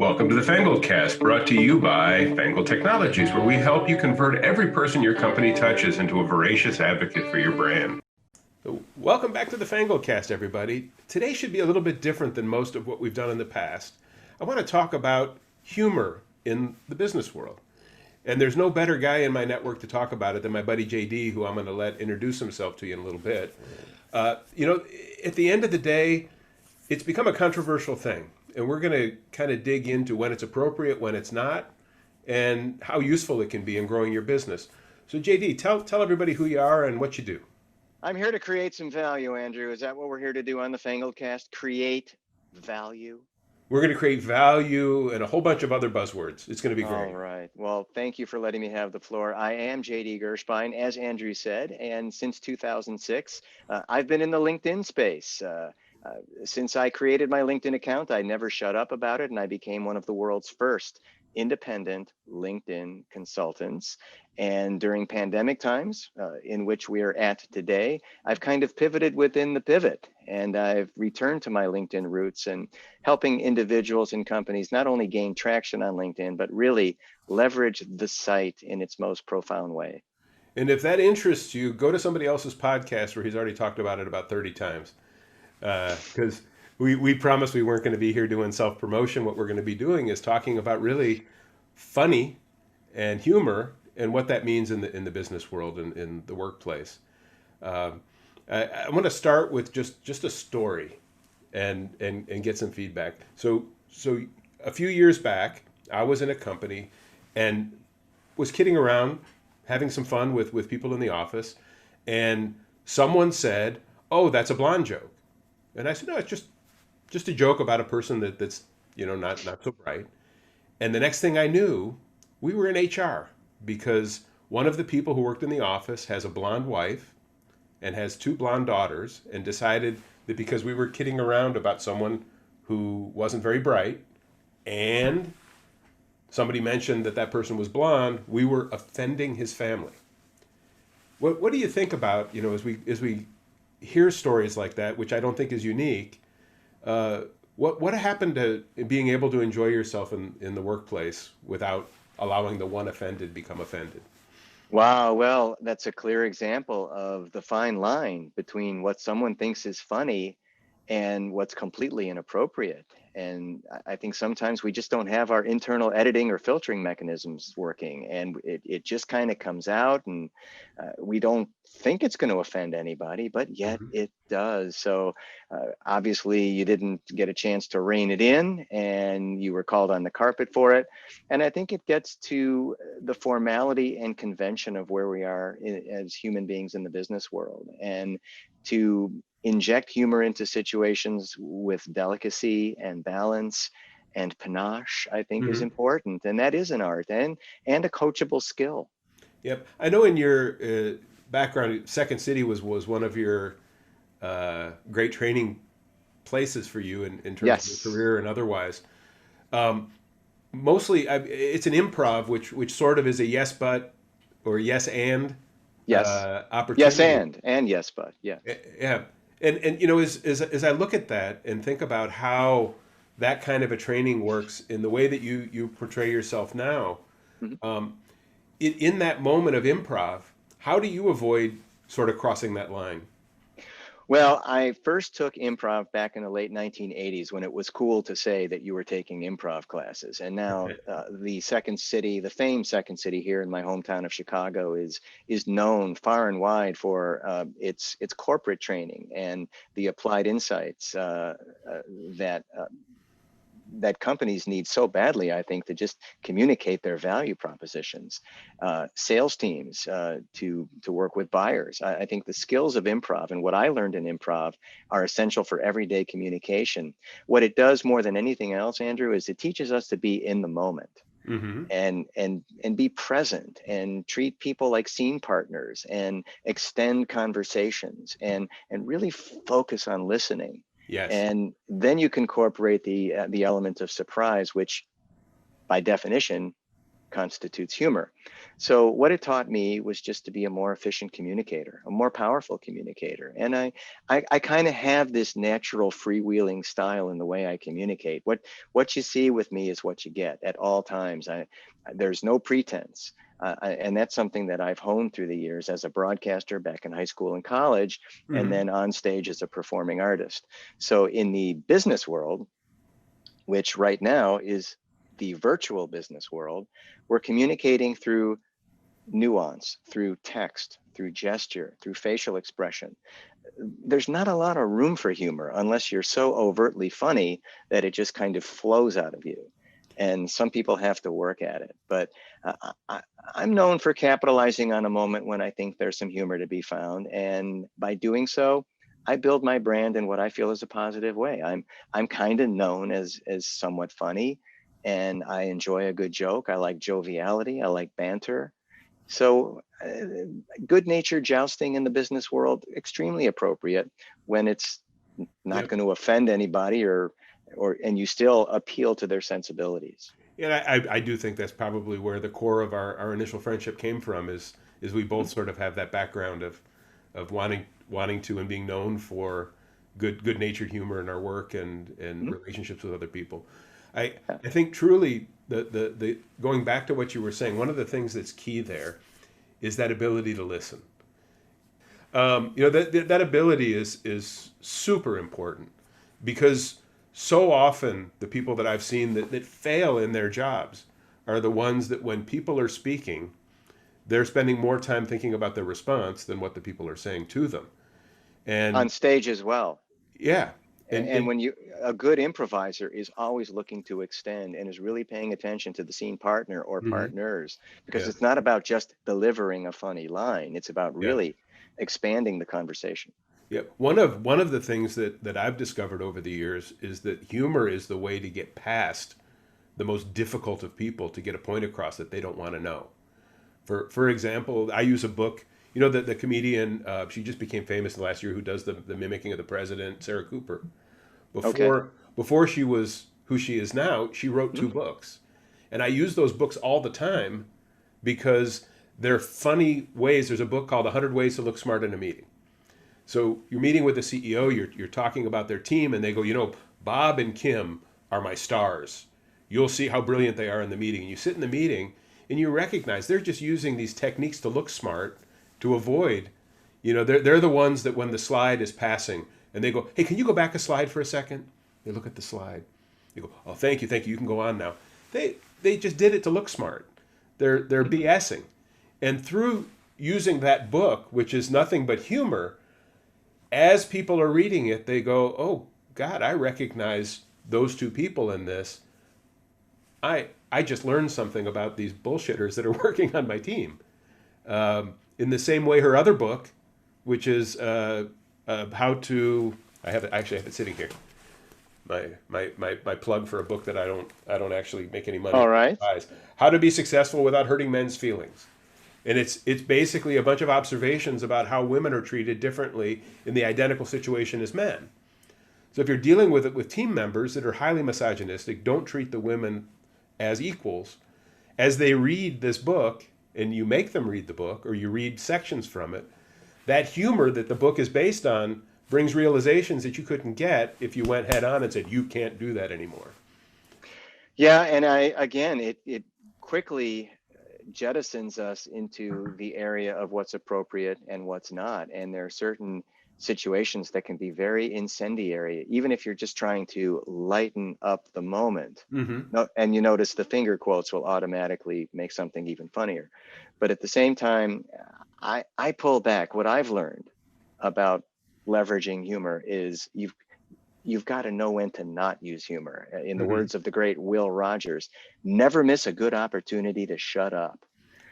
Welcome to the FangledCast, brought to you by Fangled Technologies, where we help you convert every person your company touches into a voracious advocate for your brand. Welcome back to the FangledCast, everybody. Today should be a little bit different than most of what we've done in the past. I want to talk about humor in the business world. And there's no better guy in my network to talk about it than my buddy JD, who I'm going to let introduce himself to you in a little bit. At the end of the day, it's become a controversial thing. And we're going to kind of dig into when it's appropriate, when it's not, and how useful it can be in growing your business. So JD, tell everybody who you are and what you do. I'm here to create some value, Andrew. Is that what we're here to do on the FangledCast? Create value? We're going to create value and a whole bunch of other buzzwords. It's going to be great. All right. Well, thank you for letting me have the floor. I am JD Gershbein, as Andrew said, and since 2006, I've been in the LinkedIn space. Since I created my LinkedIn account, I never shut up about it, and I became one of the world's first independent LinkedIn consultants. And during pandemic times, in which we are at today, I've kind of pivoted within the pivot, and I've returned to my LinkedIn roots and helping individuals and companies not only gain traction on LinkedIn, but really leverage the site in its most profound way. And if that interests you, go to somebody else's podcast where he's already talked about it about 30 times. Because we promised we weren't going to be here doing self-promotion. What we're going to be doing is talking about really funny and humor and what that means in the business world and in the workplace. I want to start with just a story and get some feedback. So a few years back, I was in a company and was kidding around, having some fun with people in the office, and someone said, "Oh, that's a blonde joke." And I said, "No, it's just a joke about a person that's not so bright." And the next thing I knew, we were in HR because one of the people who worked in the office has a blonde wife and has two blonde daughters, and decided that because we were kidding around about someone who wasn't very bright and somebody mentioned that person was blonde, we were offending his family. What do you think about, as we hear stories like that, which I don't think is unique? What happened to being able to enjoy yourself in the workplace without allowing the one offended become offended? Wow, well, that's a clear example of the fine line between what someone thinks is funny and what's completely inappropriate. And I think sometimes we just don't have our internal editing or filtering mechanisms working, and it just kind of comes out, and we don't think it's going to offend anybody, but yet it does. So obviously you didn't get a chance to rein it in, and you were called on the carpet for it. And I think it gets to the formality and convention of where we are as human beings in the business world, and to inject humor into situations with delicacy and balance and panache, I think is important. And that is an art and a coachable skill. Yep. I know in your background, Second City was one of your great training places for you in terms of your career and otherwise. Mostly, it's an improv, which sort of is a yes but or yes and opportunity. Yes and yes but, yeah. Yeah. And as I look at that and think about how that kind of a training works in the way that you portray yourself now, in that moment of improv, how do you avoid sort of crossing that line? Well, I first took improv back in the late 1980s when it was cool to say that you were taking improv classes. And now the famed Second City here in my hometown of Chicago is known far and wide for its corporate training and the applied insights that companies need so badly, I think, to just communicate their value propositions, sales teams to work with buyers. I think the skills of improv and what I learned in improv are essential for everyday communication. What it does more than anything else, Andrew, is it teaches us to be in the moment. And be present and treat people like scene partners and extend conversations and really focus on listening. Yes. And then you can incorporate the element of surprise, which by definition constitutes humor. So what it taught me was just to be a more efficient communicator, a more powerful communicator. And I kind of have this natural freewheeling style in the way I communicate. What you see with me is what you get at all times. There's no pretense. And that's something that I've honed through the years as a broadcaster back in high school and college, and Hmm. then on stage as a performing artist. So in the business world, which right now is the virtual business world, we're communicating through nuance, through text, through gesture, through facial expression. There's not a lot of room for humor unless you're so overtly funny that it just kind of flows out of you. And some people have to work at it. But I'm known for capitalizing on a moment when I think there's some humor to be found. And by doing so, I build my brand in what I feel is a positive way. I'm kind of known as somewhat funny, and I enjoy a good joke. I like joviality. I like banter. So, good natured jousting in the business world, extremely appropriate when it's not Yep. going to offend anybody, and you still appeal to their sensibilities. And I do think that's probably where the core of our initial friendship came from is we both sort of have that background of wanting to and being known for good natured humor in our work and Mhm. relationships with other people. I Yeah. I think truly the going back to what you were saying, one of the things that's key there is that ability to listen. That ability is super important because so often the people that I've seen that fail in their jobs are the ones that when people are speaking, they're spending more time thinking about their response than what the people are saying to them. On And stage as well. yeah, And and when a good improviser is always looking to extend and is really paying attention to the scene partner or mhm, partners, because yeah, it's not about just delivering a funny line, it's about yeah, really expanding the conversation. yeah. One of the things that I've discovered over the years is that humor is the way to get past the most difficult of people to get a point across that they don't want to know. For example, I use a book. You know, the comedian, she just became famous in the last year, who does the mimicking of the president, Sarah Cooper. Okay. Before she was who she is now, she wrote Mhm. two books, and I use those books all the time because they're funny ways. There's a book called "100 Ways to Look Smart in a Meeting." So you're meeting with the CEO, you're talking about their team, and they go, Bob and Kim are my stars. You'll see how brilliant they are in the meeting. And you sit in the meeting and you recognize they're just using these techniques to look smart to avoid, they're the ones that when the slide is passing and they go, hey, can you go back a slide for a second? They look at the slide. They go, oh, thank you, you can go on now. They just did it to look smart. They're Mhm. BSing. And through using that book, which is nothing but humor, as people are reading it, they go, "Oh God, I recognize those two people in this. I just learned something about these bullshitters that are working on my team." In the same way, her other book, which is how to, I actually have it sitting here. My plug for a book that I don't actually make any money All from right. buys. How to be successful without hurting men's feelings. And it's basically a bunch of observations about how women are treated differently in the identical situation as men. So if you're dealing with it with team members that are highly misogynistic, don't treat the women as equals. As they read this book, and you make them read the book or you read sections from it, that humor that the book is based on brings realizations that you couldn't get if you went head on and said, you can't do that anymore. Yeah, and it quickly jettisons us into the area of what's appropriate and what's not. And there are certain situations that can be very incendiary, even if you're just trying to lighten up the moment. Mm-hmm. No, and you notice the finger quotes will automatically make something even funnier. But at the same time, I pull back. What I've learned about leveraging humor is you've got to know when to not use humor. In the Mm-hmm. words of the great Will Rogers, never miss a good opportunity to shut up.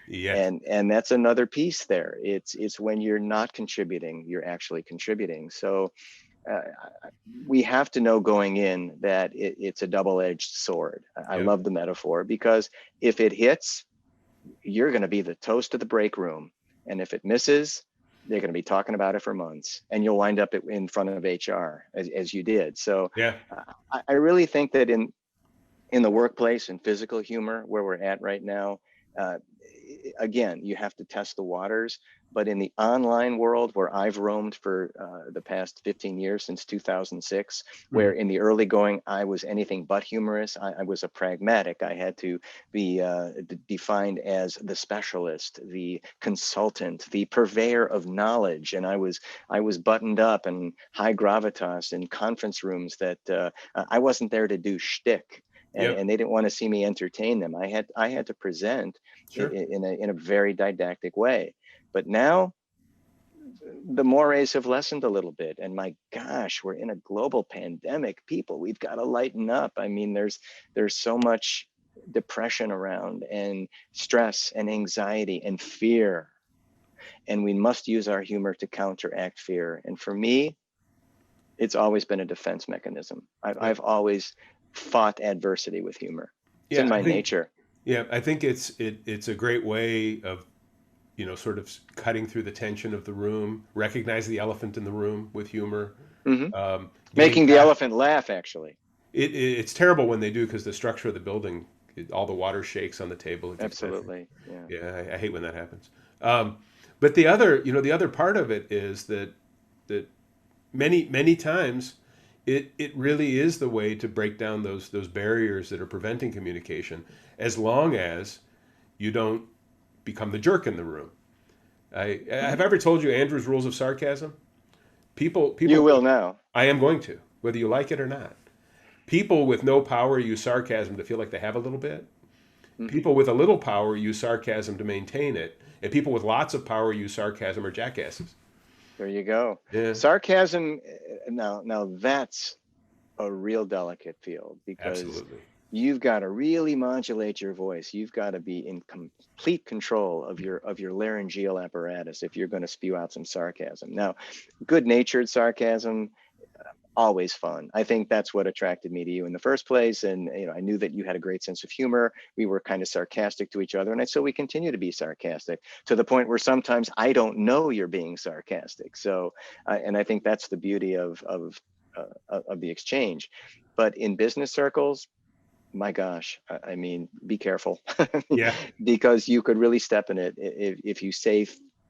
Yeah. And that's another piece there. It's when you're not contributing, you're actually contributing. So uh, we have to know going in that it's a double-edged sword. I Yep. love the metaphor because if it hits, you're going to be the toast of the break room, and if it misses, they're going to be talking about it for months, and you'll wind up in front of HR as you did. So Yeah. I really think that in in the workplace and physical humor where we're at right now, uh, again, you have to test the waters. But in the online world where I've roamed for the past 15 years, since 2006, where Mhm. in the early going, I was anything but humorous. I was a pragmatic. I had to be defined as the specialist, the consultant, the purveyor of knowledge. And I was buttoned up and high gravitas in conference rooms that I wasn't there to do shtick. Yep. And they didn't want to see me entertain them. I had to present Sure. in a very didactic way. But now the mores have lessened a little bit. And my gosh, we're in a global pandemic. People, we've got to lighten up. I mean, there's so much depression around, and stress and anxiety and fear. And we must use our humor to counteract fear. And for me, it's always been a defense mechanism. Yep. I've always fought adversity with humor. It's in Yeah, I my think nature. yeah, I think it's a great way of sort of cutting through the tension of the room, recognize the elephant in the room with humor, Hmm. getting Making the past elephant laugh, actually. it's terrible when they do because the structure of the building, all the water shakes on the table. It gets messy. Absolutely. Yeah. Yeah, I hate when that happens. Um, but the other, the other part of it is that many times it really is the way to break down those barriers that are preventing communication, as long as you don't become the jerk in the room. I have Hmm. ever told you Andrew's rules of sarcasm. You People will with now. I am going to, whether you like it or not. People with no power use sarcasm to feel like they have a little bit. Hmm. People with a little power use sarcasm to maintain it, and people with lots of power use sarcasm or jackasses. There you go. Yeah, Sarcasm. Now that's a real delicate field, because absolutely. you've got to really modulate your voice. You've got to be in complete control of your laryngeal apparatus if you're going to spew out some sarcasm. Now, good-natured sarcasm, always fun. I think that's what attracted me to you in the first place. And I knew that you had a great sense of humor. We were kind of sarcastic to each other, and so we continue to be sarcastic to the point where sometimes I don't know you're being sarcastic. So, and I think that's the beauty of the exchange. But in business circles, my gosh, I mean, be careful Yeah, because you could really step in it if you say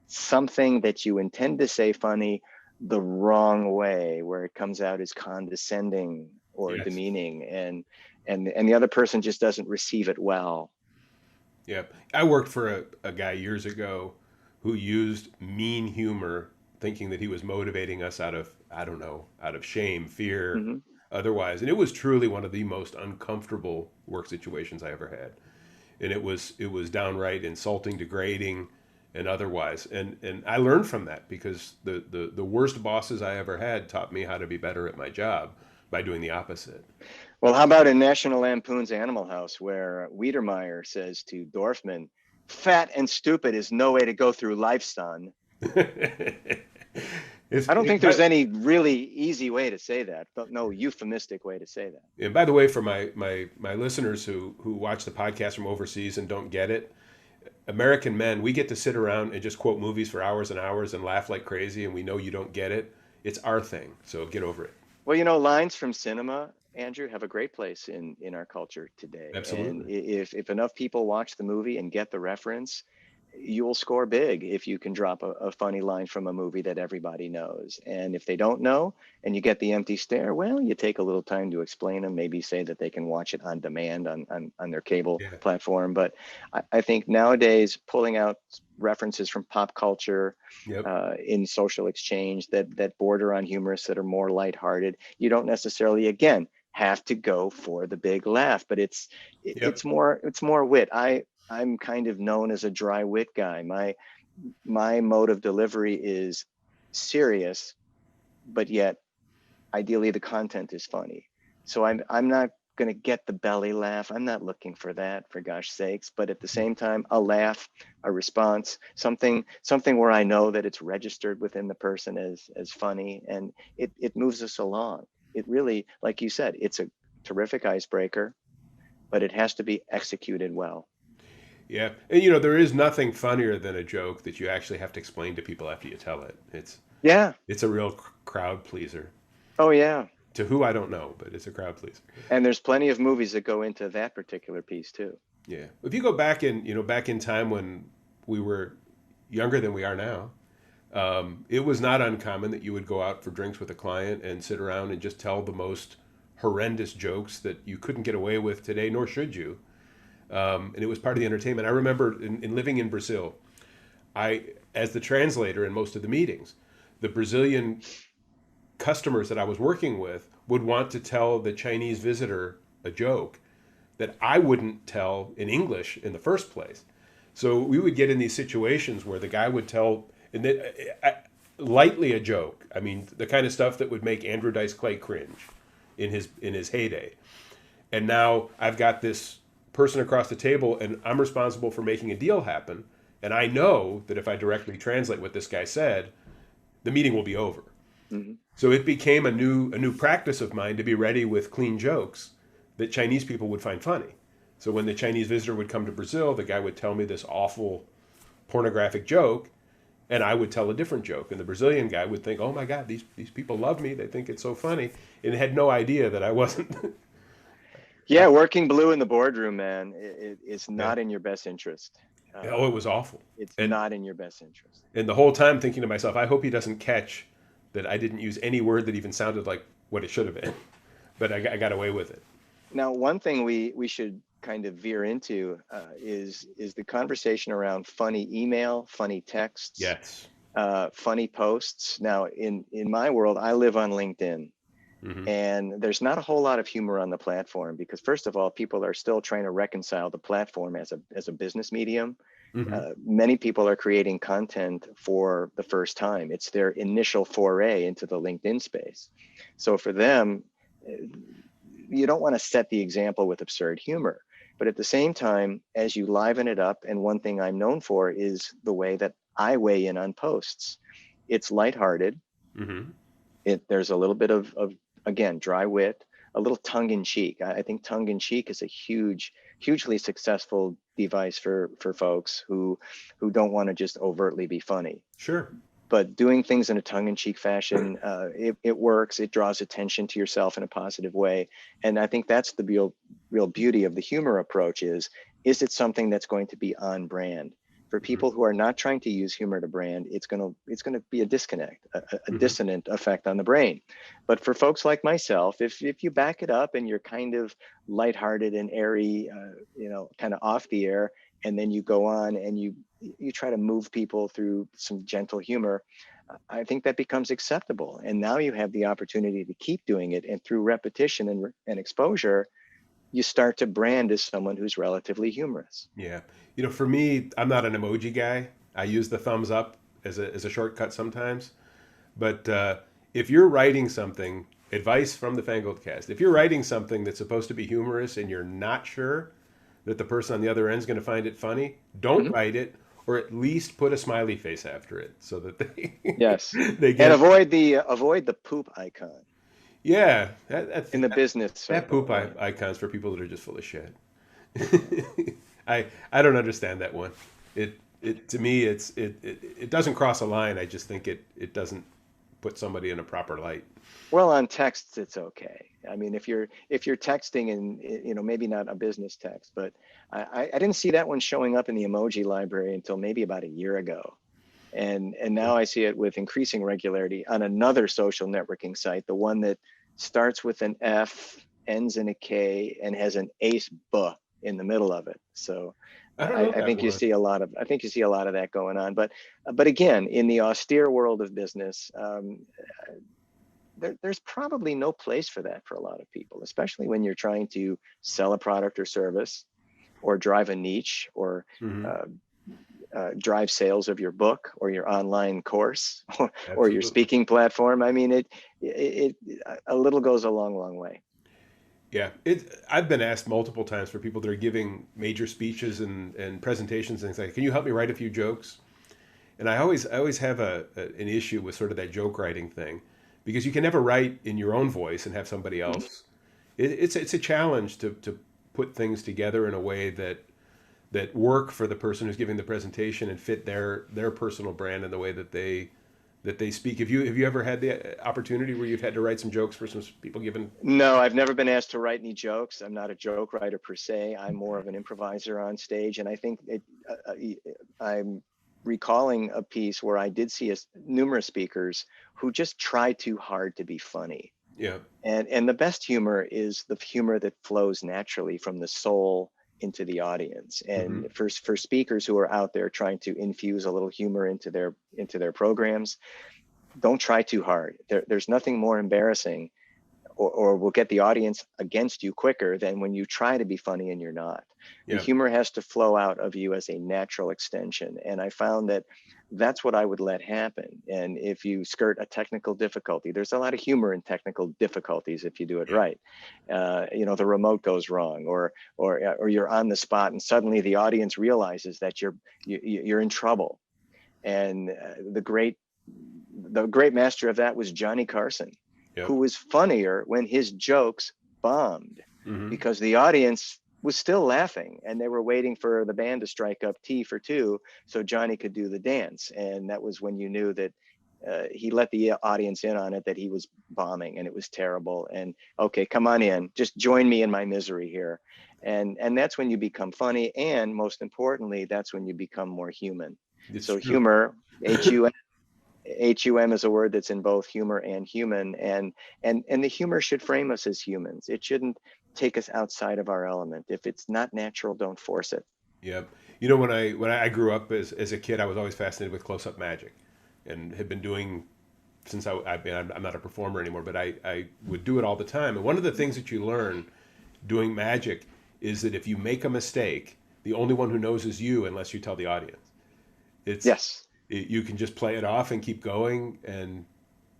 something that you intend to say funny the wrong way, where it comes out as condescending or yes, demeaning, and the other person just doesn't receive it well. yeah. I worked for a guy years ago who used mean humor, thinking that he was motivating us out of, I don't know, out of shame, fear, Hmm. otherwise. And it was truly one of the most uncomfortable work situations I ever had. And it was downright insulting, degrading, and otherwise. And I learned from that because the worst bosses I ever had taught me how to be better at my job by doing the opposite. Well, how about in National Lampoon's Animal House, where Weedermeyer says to Dorfman, "Fat and stupid is no way to go through life, son." I don't think there's But any really easy way to say that. No euphemistic way to say that. and by the way, for my listeners who watch the podcast from overseas and don't get it, American men, we get to sit around and just quote movies for hours and hours and laugh like crazy, and we know you don't get it. It's our thing, so get over it. Well, lines from cinema, Andrew, have a great place in our culture today. And Absolutely. if enough people watch the movie and get the reference, you'll score big if you can drop a funny line from a movie that everybody knows. And if they don't know and you get the empty stare, well, you take a little time to explain them, maybe say that they can watch it on demand on their cable Yeah. platform. But I think nowadays pulling out references from pop culture Yep. in social exchange that border on humorous, that are more lighthearted, you don't necessarily, again, have to go for the big laugh, but Yep. it's more wit. I'm kind of known as a dry wit guy. My mode of delivery is serious, but yet ideally the content is funny. So I'm not going to get the belly laugh. I'm not looking for that, for gosh sakes. But at the same time, a laugh, a response, something where I know that it's registered within the person as funny, and it moves us along. It really, like you said, it's a terrific icebreaker, but it has to be executed well. Yeah. And there is nothing funnier than a joke that you actually have to explain to people after you tell it. It's Yeah. it's a real crowd pleaser. Oh yeah. To who, I don't know, but it's a crowd pleaser. And there's plenty of movies that go into that particular piece too. Yeah. If you go back in time when we were younger than we are now, it was not uncommon that you would go out for drinks with a client and sit around and just tell the most horrendous jokes that you couldn't get away with today, nor should you. And it was part of the entertainment. I remember in living in Brazil, as the translator in most of the meetings, the Brazilian customers that I was working with would want to tell the Chinese visitor a joke that I wouldn't tell in English in the first place. So we would get in these situations where the guy would tell lightly a joke. I mean, the kind of stuff that would make Andrew Dice Clay cringe in his heyday. And now I've got this person across the table, and I'm responsible for making a deal happen. And I know that if I directly translate what this guy said, the meeting will be over. Mm-hmm. So it became a new practice of mine to be ready with clean jokes that Chinese people would find funny. So when the Chinese visitor would come to Brazil, the guy would tell me this awful pornographic joke, and I would tell a different joke. And the Brazilian guy would think, oh my God, these people love me. They think it's so funny. And had no idea that I wasn't. Yeah, working blue in the boardroom, man, it's not in your best interest. It was awful. It's not in your best interest. And the whole time thinking to myself, I hope he doesn't catch that I didn't use any word that even sounded like what it should have been. But I got away with it. Now, one thing we should kind of veer into is the conversation around funny email, funny texts, yes, funny posts. Now, in my world, I live on LinkedIn. Mm-hmm. And there's not a whole lot of humor on the platform because, first of all, people are still trying to reconcile the platform as a business medium. Mm-hmm. Many people are creating content for the first time. It's their initial foray into the LinkedIn space. So for them, you don't want to set the example with absurd humor. But at the same time, as you liven it up, and one thing I'm known for is the way that I weigh in on posts. It's lighthearted. Mm-hmm. There's a little bit of again, dry wit, a little tongue in cheek. I think tongue in cheek is a hugely successful device for folks who don't want to just overtly be funny. Sure. But doing things in a tongue in cheek fashion, it works. It draws attention to yourself in a positive way. And I think that's the real beauty of the humor approach is it something that's going to be on brand? For people who are not trying to use humor to brand, it's going to be a disconnect, a dissonant effect on the brain. But for folks like myself, if you back it up and you're kind of lighthearted and airy, kind of off the air, and then you go on and you try to move people through some gentle humor, I think that becomes acceptable. And now you have the opportunity to keep doing it, and through repetition and exposure, you start to brand as someone who's relatively humorous. Yeah. For me, I'm not an emoji guy. I use the thumbs up as a shortcut sometimes. But if you're writing something, advice from the FangledCast, if you're writing something that's supposed to be humorous and you're not sure that the person on the other end is going to find it funny, don't write it, or at least put a smiley face after it so that they yes they get... And avoid the poop icon. Yeah, in the business. That poop icon's for people that are just full of shit. I don't understand that one. It to me it doesn't cross a line. I just think it doesn't put somebody in a proper light. Well, on texts it's okay. I mean, if you're texting and maybe not a business text, but I didn't see that one showing up in the emoji library until maybe about a year ago. And now I see it with increasing regularity on another social networking site, the one that starts with an F, ends in a K, and has an ace B in the middle of it. So I think you see a lot of that going on. But again, in the austere world of business, there's probably no place for that for a lot of people, especially when you're trying to sell a product or service, or drive a niche, or drive sales of your book or your online course or your speaking platform. I mean, it a little goes a long way. Yeah, I've been asked multiple times for people that are giving major speeches and presentations and things like, can you help me write a few jokes? And I always have an issue with sort of that joke writing thing, because you can never write in your own voice and have somebody else. It's a challenge to put things together in a way that work for the person who's giving the presentation and fit their personal brand in the way that that they speak. Have you ever had the opportunity where you've had to write some jokes for some people given? No, I've never been asked to write any jokes. I'm not a joke writer per se. I'm more of an improviser on stage, and I think I'm recalling a piece where I did see numerous speakers who just try too hard to be funny. Yeah. And the best humor is the humor that flows naturally from the soul into the audience. Hmm. And for speakers who are out there trying to infuse a little humor into their programs, don't try too hard. There's nothing more embarrassing or will get the audience against you quicker than when you try to be funny and you're not. The Yeah. humor has to flow out of you as a natural extension. And I found that that's what I would let happen. And if you skirt a technical difficulty, there's a lot of humor in technical difficulties if you do it Yeah. right. The remote goes wrong, or you're on the spot, and suddenly the audience realizes that you're in trouble. And the great master of that was Johnny Carson, Yep. who was funnier when his jokes bombed Hmm. because the audience was still laughing and they were waiting for the band to strike up T for two so Johnny could do the dance. And that was when you knew that he let the audience in on it, that he was bombing and it was terrible. And okay, come on in, just join me in my misery here. And that's when you become funny. And most importantly, that's when you become more human. It's So true. humor, HUM is a word that's in both humor and human, and the humor should frame us as humans. It shouldn't take us outside of our element. If it's not natural, don't force it. Yep. You know, when I grew up as a kid, I was always fascinated with close up magic, and had been doing since I'm not a performer anymore, but I would do it all the time. And one of the things that you learn doing magic is that if you make a mistake, the only one who knows is you, unless you tell the audience. It's Yes, you can just play it off and keep going, and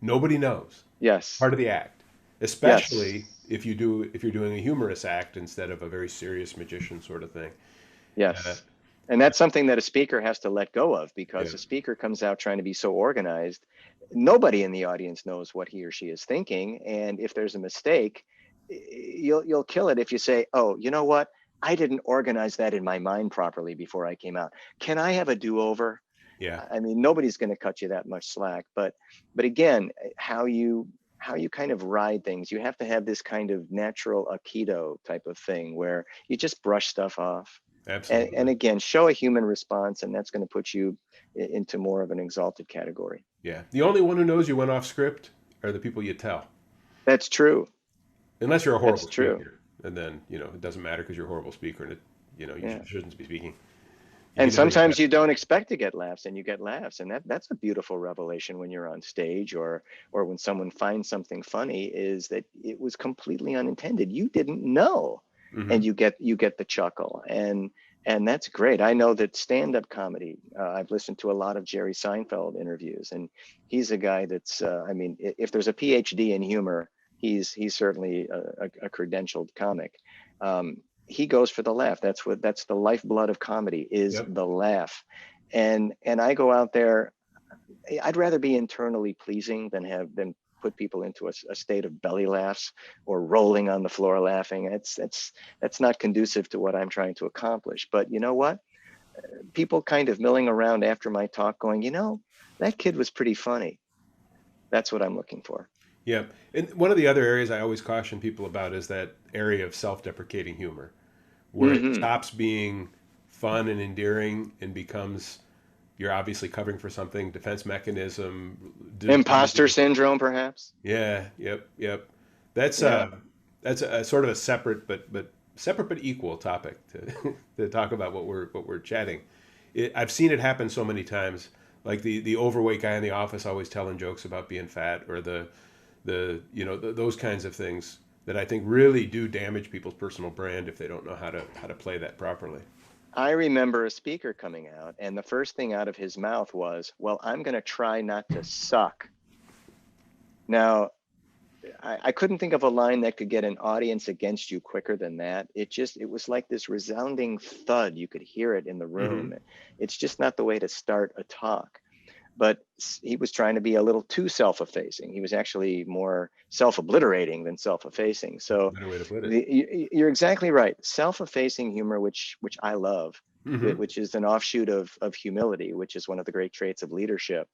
nobody knows. yes, Part of the act, yes, especially if you're doing a humorous act instead of a very serious magician sort of thing. Uh, yes. And that's something that a speaker has to let go of, yeah. because a speaker comes out trying to be so organized. Nobody in the audience knows what he or she is thinking. And if there's a mistake, you'll kill it if you say, "Oh, you know what? I didn't organize that in my mind properly before I came out. Can I have a do-over?" Yeah. I mean, nobody's going to cut you that much slack. But again, how you kind of ride things, you have to have this kind of natural aikido type of thing where you just brush stuff off. And Absolutely. again, show a human response, and that's going to put you into more of an exalted category. Yeah. The only one who knows you went off script are the people you tell. That's true. Unless you're a That's horrible true. speaker. And then, it doesn't matter because you're a horrible speaker and you Yeah. shouldn't be speaking. You And can never get sometimes that. you don't expect to get laughs, and you get laughs, and that's a beautiful revelation when you're on stage, or when someone finds something funny, is that it was completely unintended. You didn't know, Hmm. and you get the chuckle, and that's great. I know that stand-up comedy. I've listened to a lot of Jerry Seinfeld interviews, and he's a guy that's. I mean, if there's a PhD in humor, he's certainly a credentialed comic. Um, he goes for the laugh. That's the lifeblood of comedy, is Yep. the laugh. And I go out there. I'd rather be internally pleasing than put people into a state of belly laughs or rolling on the floor laughing. That's not conducive to what I'm trying to accomplish. But you know what? People kind of milling around after my talk going, that kid was pretty funny. That's what I'm looking for. Yep. And one of the other areas I always caution people about is that area of self-deprecating humor, where it Hmm. stops being fun and endearing and becomes you're obviously covering for something, defense mechanism. Imposter syndrome, perhaps. Yeah, yep, yep. That's Yeah. a sort of a separate but equal topic to to talk about what we're chatting. I've seen it happen so many times, like the overweight guy in the office always telling jokes about being fat, or those kinds of things that I think really do damage people's personal brand if they don't know how to play that properly. I remember a speaker coming out, and the first thing out of his mouth was, "Well, I'm going to try not to suck." Now, I couldn't think of a line that could get an audience against you quicker than that. It was like this resounding thud. You could hear it in the Hmm. room. It's just not the way to start a talk. But he was trying to be a little too self-effacing. He was actually more self-obliterating than self-effacing. That's a So better way to put it. you're exactly right. Self-effacing humor, which I love, Hmm. which is an offshoot of humility, which is one of the great traits of leadership.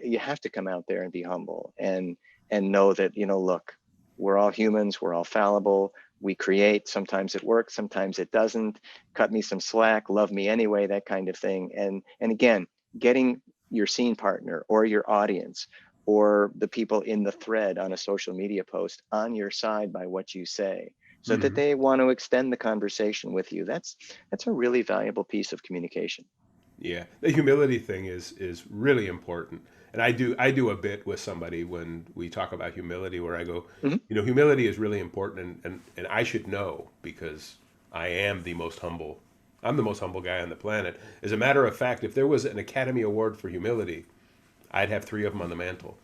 you have to come out there and be humble and know that, look, we're all humans, we're all fallible. We create, sometimes it works, sometimes it doesn't. Cut me some slack, love me anyway, that kind of thing. And again, getting your scene partner or your audience or the people in the thread on a social media post on your side by what you say, so that Mhm. they want to extend the conversation with you. That's a really valuable piece of communication. Yeah, the humility thing is really important, and I do a bit with somebody when we talk about humility, where I go, Mhm. humility is really important, and I should know because I am the most humble. I'm the most humble guy on the planet. As a matter of fact, if there was an Academy Award for humility, I'd have three of them on the mantle,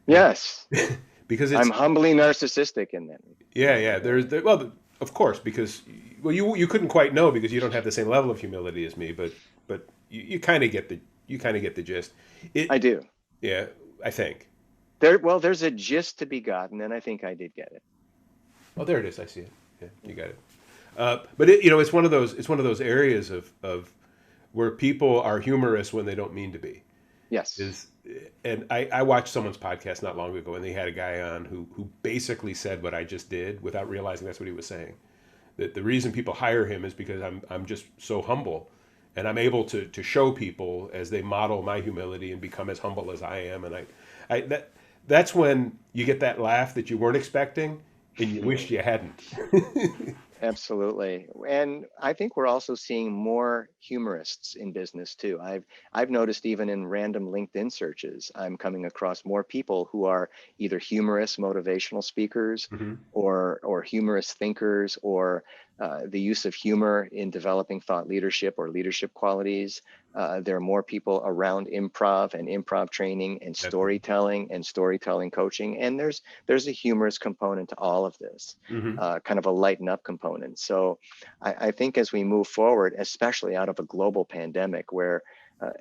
and Yes, because I'm it's humbly narcissistic in that. yeah, yeah. Well, of course, because you couldn't quite know because you don't have the same level of humility as me, but you kind of get the gist. I It do. Yeah, I think. Well, there's a gist to be gotten, and I think I did get it. Oh, there it is. I see it. Yeah, you got it. It's one of those areas of where people are humorous when they don't mean to be. Yes. Is and I watched someone's podcast not long ago, and they had a guy on who basically said what I just did without realizing that's what he was saying. That the reason people hire him is because I'm just so humble, and I'm able to show people as they model my humility and become as humble as I am, and that's when you get that laugh that you weren't expecting, and you wished you hadn't. Absolutely. And I think we're also seeing more humorists in business too. I've noticed even in random LinkedIn searches, I'm coming across more people who are either humorous motivational speakers Hmm. or humorous thinkers, or the use of humor in developing thought leadership or leadership qualities. There are more people around improv and improv training Absolutely. and storytelling coaching. And there's a humorous component to all of this, Hmm. kind of a lighten up component. So I think as we move forward, especially out of a global pandemic where, uh,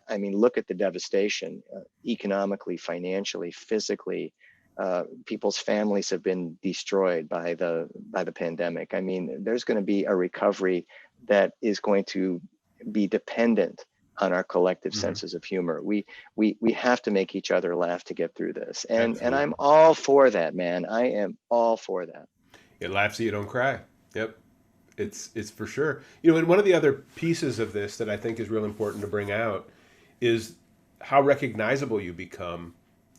I mean, look at the devastation economically, financially, physically. People's families have been destroyed by the pandemic. I mean, there's going to be a recovery that is going to be dependent on our collective Hmm. senses of humor. We have to make each other laugh to get through this. And I'm Absolutely. all for that, man. I am all for that. It laughs so you don't cry. Yep. It's for sure. And one of the other pieces of this that I think is real important to bring out is how recognizable you become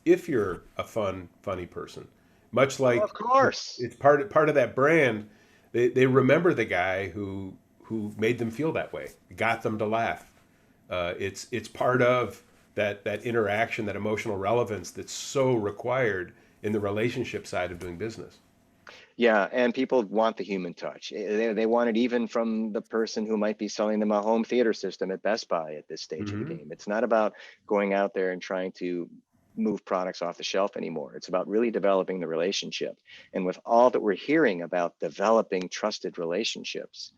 if you're a funny person. Much Of like course. it's part of that brand. They remember the guy who made them feel that way, got them to laugh. It's part of that interaction, that emotional relevance that's so required in the relationship side of doing business. Yeah, and people want the human touch. They want it even from the person who might be selling them a home theater system at Best Buy at this stage of the Hmm. game. It's not about going out there and trying to move products off the shelf anymore. It's about really developing the relationship. And with all that we're hearing about developing trusted relationships,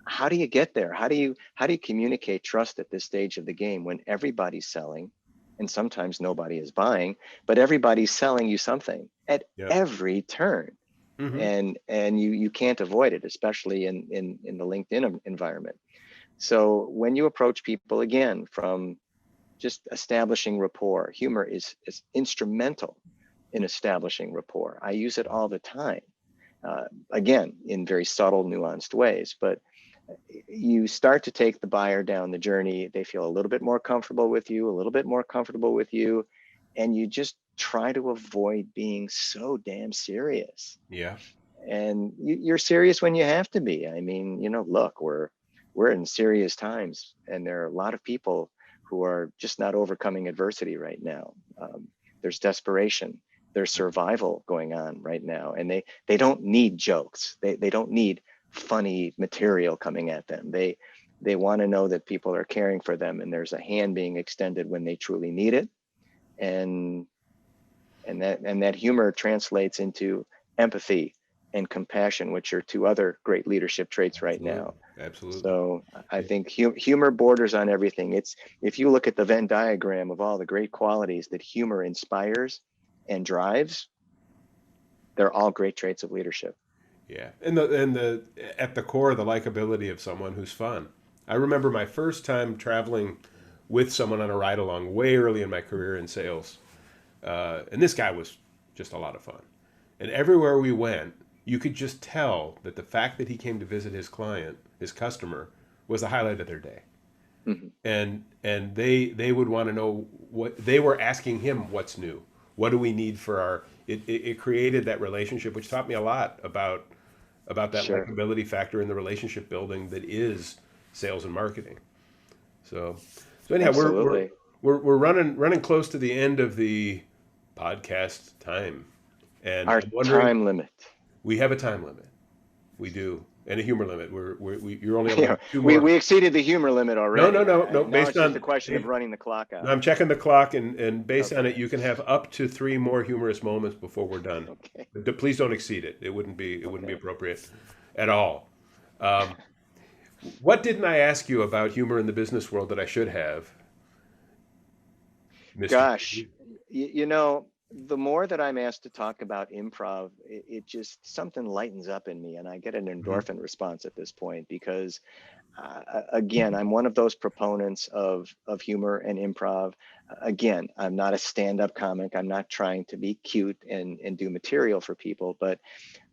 how do you get there? How do you communicate trust at this stage of the game when everybody's selling and sometimes nobody is buying, but everybody's selling you something at Yep. every turn? Hmm. And you can't avoid it, especially in the LinkedIn environment. So when you approach people again from just establishing rapport, humor is instrumental in establishing rapport. I use it all the time, again in very subtle, nuanced ways. But you start to take the buyer down the journey. They feel a little bit more comfortable with you, a little bit more comfortable with you, and you just try to avoid being so damn serious. Yeah. And you're serious when you have to be. I mean, look, we're in serious times, and there are a lot of people who are just not overcoming adversity right now. There's desperation, there's survival going on right now, and they don't need jokes. They don't need funny material coming at them. They want to know that people are caring for them, and there's a hand being extended when they truly need it. And and that humor translates into empathy and compassion, which are two other great leadership traits right Absolutely. now. Absolutely. So I think humor borders on everything. It's, if you look at the Venn diagram of all the great qualities that humor inspires and drives, they're all great traits of leadership. Yeah, and the at the core, the likability of someone who's fun. I remember my first time traveling with someone on a ride along way early in my career in sales. And this guy was just a lot of fun. And everywhere we went, you could just tell that the fact that he came to visit his client, his customer, was the highlight of their day. Mhm. And they would want to know what they were asking him. What's new? What do we need for our? It created that relationship, which taught me a lot about that Sure. likability factor in the relationship building that is sales and marketing. So, so anyhow, Absolutely. we're running close to the end of the podcast time, and Our I'm wondering, time limit. we have a time limit. We do, and a humor limit. You're only able You to know, have two we more. exceeded the humor limit No, no, already. no, no. Now Based it's just a on question of running the clock out. I'm checking the clock, and based on it, Okay. you can have up to three more humorous moments before we're done. Okay. But please don't exceed it. It wouldn't be Okay. appropriate at all. Um, what didn't I ask you about humor in the business world that I should have, Mister Gosh, JD? you know, the more that I'm asked to talk about improv, it just something lightens up in me, and I get an Hmm. endorphin response at this point because, again, I'm one of those proponents of humor and improv. Again, I'm not a stand-up comic. I'm not trying to be cute and do material for people, but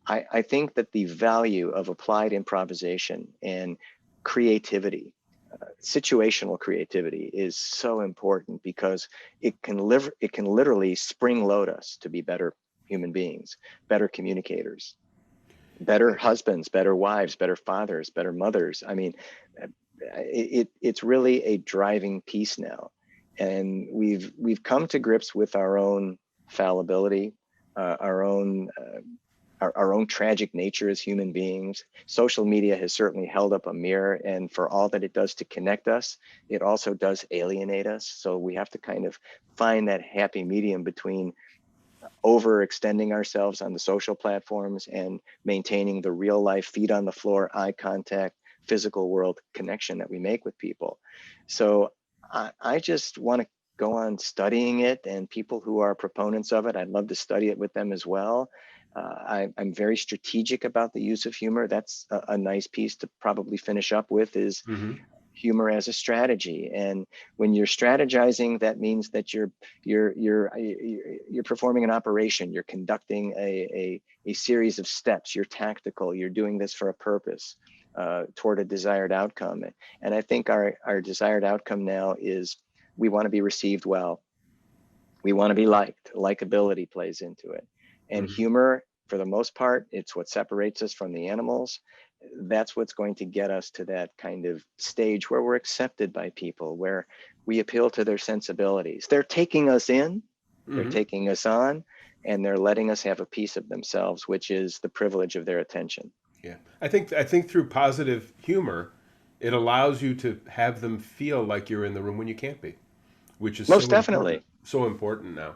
I think that the value of applied improvisation and creativity, situational creativity, is so important because it can literally spring load us to be better human beings, better communicators, better husbands, better wives, better fathers, better mothers. I mean, it's really a driving piece now, and we've come to grips with our own fallibility, our own our own tragic nature as human beings. Social media has certainly held up a mirror, and for all that it does to connect us, it also does alienate us. So we have to kind of find that happy medium between overextending ourselves on the social platforms and maintaining the real life, feet on the floor, eye contact, physical world connection that we make with people. So I just want to go on studying it, and people who are proponents of it, I'd love to study it with them as well. I'm very strategic about the use of humor. That's a nice piece to probably finish up with, is Hmm. humor as a strategy. And when you're strategizing, that means that you're performing an operation, you're conducting a series of steps, you're tactical, you're doing this for a purpose, toward a desired outcome. And I think our desired outcome now is we want to be received well, we want to be liked. Likability plays into it. And Hmm. humor, for the most part, it's what separates us from the animals. That's what's going to get us to that kind of stage where we're accepted by people, where we appeal to their sensibilities. They're taking us in, they're Hmm. taking us on, and they're letting us have a piece of themselves, which is the privilege of their attention. Yeah, I think through positive humor, it allows you to have them feel like you're in the room when you can't be, which is Most so important. definitely. So important now.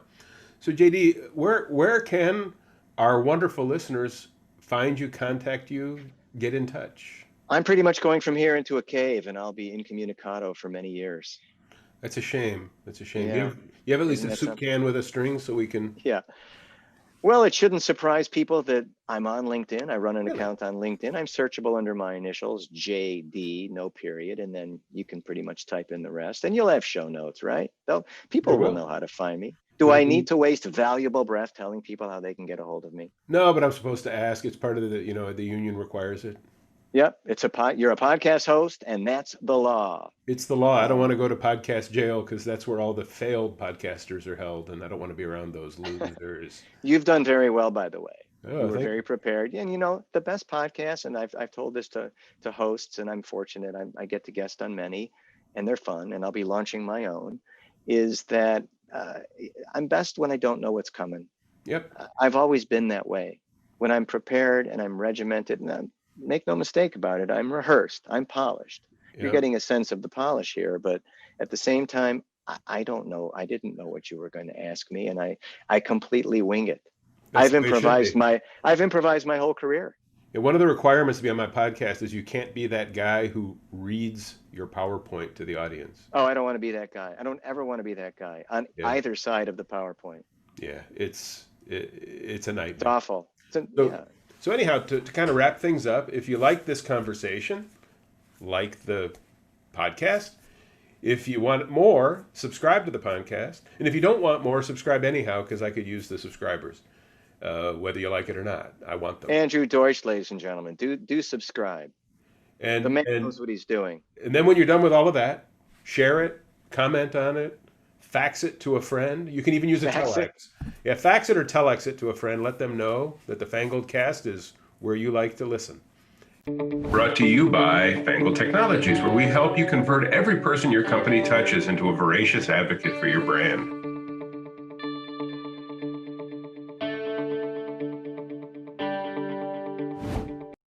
So JD, where can our wonderful listeners find you, contact you, get in touch? I'm pretty much going from here into a cave, and I'll be incommunicado for many years. That's a shame. That's a shame. Yeah, You have at least isn't a that soup something? can with a string so we can. Yeah. Well, it shouldn't surprise people that I'm on LinkedIn. I run an Really? account on LinkedIn. I'm searchable under my initials, JD, no period, and then you can pretty much type in the rest, and you'll have show notes, right? Though There people will will. know how to find me. Do It'll I need be to waste valuable breath telling people how they can get a hold of me? no, but I'm supposed to ask. It's part of the union requires it. Yep, you're a podcast host, and that's the law. It's the law. I don't want Um, to go to podcast jail because that's where all the failed podcasters are held, and I don't want to be around those losers. You've done very well, by the way. You Oh, were thank very you. prepared. And you know, the best podcast, and I've told this to hosts, and I'm fortunate I get to guest on many, and they're fun, and I'll be launching my own, is that uh, I'm best when I don't know what's coming. Yep. I've always been that way. When I'm prepared and I'm regimented, and make no mistake about it, I'm rehearsed, I'm polished. You're Yep. getting a sense of the polish here, but at the same time, I don't know. I didn't know what you were going to ask me, and I completely wing it. That's the way it should be. I've improvised my whole career. And one of the requirements to be on my podcast is you can't be that guy who reads your PowerPoint to the audience. Oh, I don't want to be that guy. I don't ever want to be that guy on Yeah. either side of the PowerPoint. Yeah. It's a It's nightmare. awful. So Yeah. so anyhow, to kind of wrap things up, if you like this conversation, like the podcast, If you want more, subscribe to the podcast. And if you don't want more, subscribe anyhow, because I could use the subscribers, whether you like it or not. I want them. Andrew Deutsch, ladies and gentlemen, do subscribe. The And man and knows what he's doing. and then when you're done with all of that, share it, comment on it, fax it to a friend. You can even use a Fax it. telex. Yeah, fax it or telex it to a friend. Let them know that the FangledCast is where you like to listen. Brought to you by Fangled Technologies, where we help you convert every person your company touches into a voracious advocate for your brand.